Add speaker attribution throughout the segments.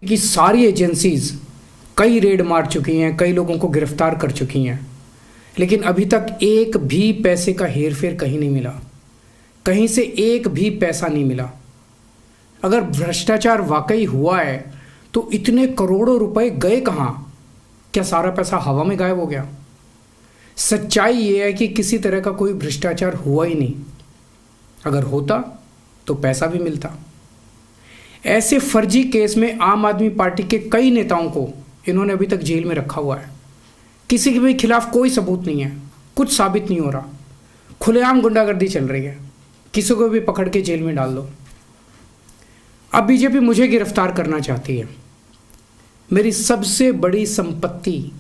Speaker 1: कि सारी एजेंसीज कई रेड मार चुकी हैं, कई लोगों को गिरफ्तार कर चुकी हैं, लेकिन अभी तक एक भी पैसे का हेरफेर कहीं नहीं मिला, कहीं से एक भी पैसा नहीं मिला। अगर भ्रष्टाचार वाकई हुआ है तो इतने करोड़ों रुपए गए कहाँ? क्या सारा पैसा हवा में गायब हो गया? सच्चाई ये है कि किसी तरह का कोई भ्रष्टाचार हुआ ही नहीं। अगर होता तो पैसा भी मिलता। ऐसे फर्जी केस में आम आदमी पार्टी के कई नेताओं को इन्होंने अभी तक जेल में रखा हुआ है। किसी के भी खिलाफ कोई सबूत नहीं है, कुछ साबित नहीं हो रहा, खुलेआम गुंडागर्दी चल रही है, किसी को भी पकड़ के जेल में डाल दो। अब बीजेपी मुझे गिरफ्तार करना चाहती है। मेरी सबसे बड़ी संपत्ति,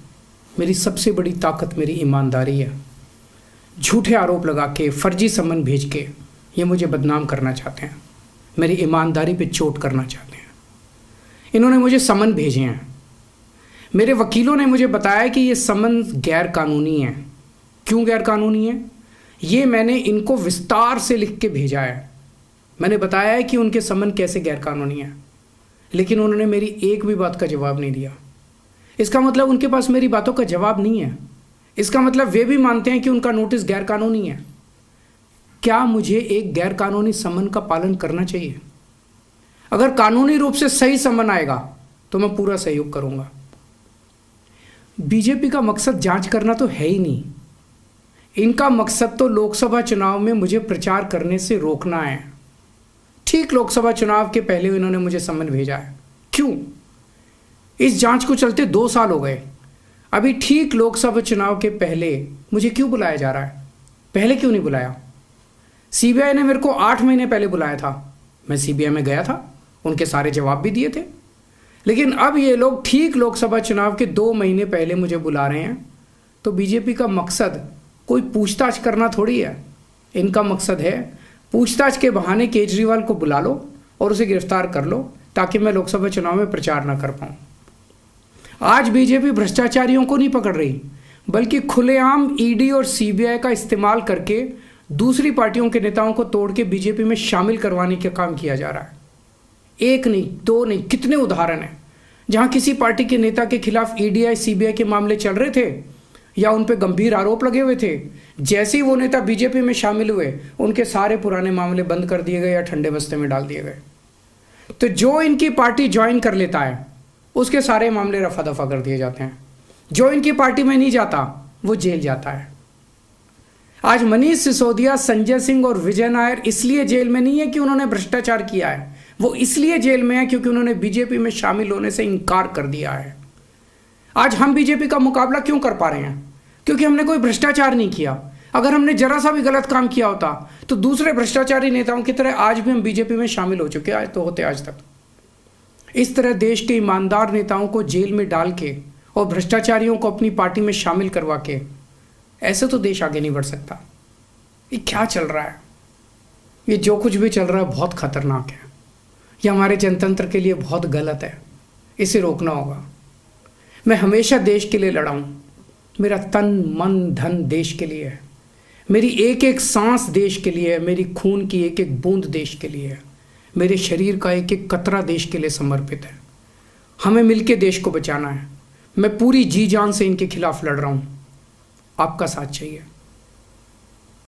Speaker 1: मेरी सबसे बड़ी ताकत मेरी ईमानदारी है। झूठे आरोप लगा के, फर्जी समन भेज के ये मुझे बदनाम करना चाहते हैं, मेरी ईमानदारी पे चोट करना चाहते हैं। इन्होंने मुझे समन भेजे हैं। मेरे वकीलों ने मुझे बताया कि ये समन गैर कानूनी है। क्यों गैर कानूनी है? ये मैंने इनको विस्तार से लिख के भेजा है। मैंने बताया है कि उनके समन कैसे गैर कानूनी है, लेकिन उन्होंने मेरी एक भी बात का जवाब नहीं दिया। इसका मतलब उनके पास मेरी बातों का जवाब नहीं है। इसका मतलब वे भी मानते हैं कि उनका नोटिस गैर कानूनी है। क्या मुझे एक गैर कानूनी समन का पालन करना चाहिए? अगर कानूनी रूप से सही समन आएगा तो मैं पूरा सहयोग करूंगा। बीजेपी का मकसद जांच करना तो है ही नहीं। इनका मकसद तो लोकसभा चुनाव में मुझे प्रचार करने से रोकना है। ठीक लोकसभा चुनाव के पहले इन्होंने मुझे समन भेजा है। क्यों? इस जांच को चलते 2 साल हो गए। अभी ठीक लोकसभा चुनाव के पहले मुझे क्यों बुलाया जा रहा है? पहले क्यों नहीं बुलाया? सीबीआई ने मेरे को 8 महीने पहले बुलाया था। मैं सीबीआई में गया था, उनके सारे जवाब भी दिए थे। लेकिन अब ये लोग ठीक लोकसभा चुनाव के 2 महीने पहले मुझे बुला रहे हैं। तो बीजेपी का मकसद कोई पूछताछ करना थोड़ी है। इनका मकसद है पूछताछ के बहाने केजरीवाल को बुला लो और उसे गिरफ्तार कर लो, ताकि मैं लोकसभा चुनाव में प्रचार ना कर पाऊँ। आज बीजेपी भ्रष्टाचारियों को नहीं पकड़ रही, बल्कि खुलेआम ईडी और सीबीआई का इस्तेमाल करके दूसरी पार्टियों के नेताओं को तोड़ के बीजेपी में शामिल करवाने का काम किया जा रहा है। एक नहीं, 2 नहीं, कितने उदाहरण हैं जहां किसी पार्टी के नेता के खिलाफ ईडी सीबीआई के मामले चल रहे थे या उन पे गंभीर आरोप लगे हुए थे। जैसे ही वो नेता बीजेपी में शामिल हुए, उनके सारे पुराने मामले बंद कर दिए गए या ठंडे बस्ते में डाल दिए गए। तो जो इनकी पार्टी ज्वाइन कर लेता है उसके सारे मामले रफा दफा कर दिए जाते हैं। जो इनकी पार्टी में नहीं जाता वो जेल जाता है। आज मनीष सिसोदिया, संजय सिंह और विजय नायर इसलिए जेल में नहीं है कि उन्होंने भ्रष्टाचार किया है, वो इसलिए जेल में है क्योंकि उन्होंने बीजेपी में शामिल होने से इनकार कर दिया है। आज हम बीजेपी का मुकाबला क्यों कर पा रहे हैं? क्योंकि हमने कोई भ्रष्टाचार नहीं किया। अगर हमने जरा सा भी गलत काम किया होता तो दूसरे भ्रष्टाचारी नेताओं की तरह आज भी हम बीजेपी में शामिल हो चुके होते आज तक। इस तरह देश के ईमानदार नेताओं को जेल में डाल के और भ्रष्टाचारियों को अपनी पार्टी में शामिल करवा के ऐसे तो देश आगे नहीं बढ़ सकता। ये क्या चल रहा है? ये जो कुछ भी चल रहा है बहुत खतरनाक है। ये हमारे जनतंत्र के लिए बहुत गलत है। इसे रोकना होगा। मैं हमेशा देश के लिए लड़ा हूँ। मेरा तन मन धन देश के लिए है। मेरी एक एक सांस देश के लिए है। मेरी खून की एक एक बूंद देश के लिए है। मेरे शरीर का एक एक कतरा देश के लिए समर्पित है। हमें मिलके देश को बचाना है। मैं पूरी जी जान से इनके खिलाफ लड़ रहा हूँ। आपका साथ चाहिए।